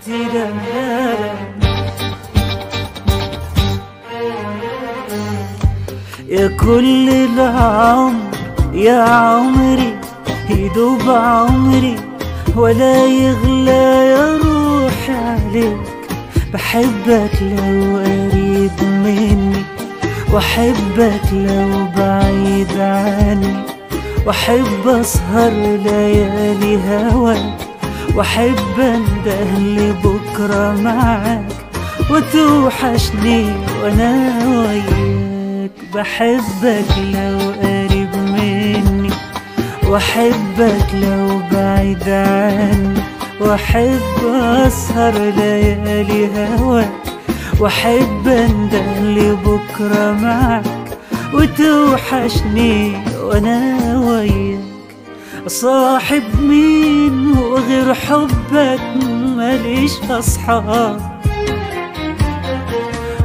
يا كل العمر يا عمري يدوب عمري ولا يغلى يا روحي عليك. بحبك لو قريب مني واحبك لو بعيد عني، واحب اسهر ليالي هواك، واحب انده لبكره معاك وتوحشني وانا وياك. بحبك لو قريب مني واحبك لو بعيد عني، واحب اسهر ليالي هواك، واحب انده لبكره معاك وتوحشني وانا وياك. صاحب مين وغير حبك ماليش اصحاب،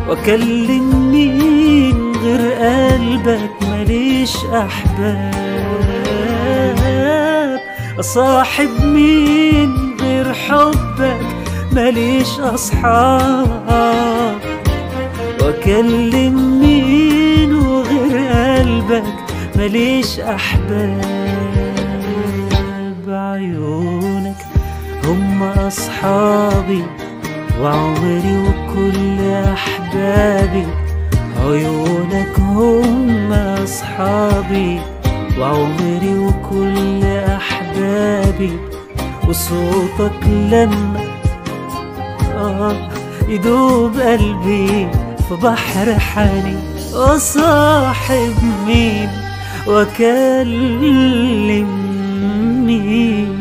واكلم مين غير قلبك ماليش احباب. صاحب مين غير حبك ماليش اصحاب، واكلم مين وغير قلبك ماليش احباب. عيونك هم اصحابي وعمري وكل احبابي، عيونك هم اصحابي وعمري وكل احبابي. وصوتك لما يدوب قلبي في بحر حنين. وصاحب مين واكلم مين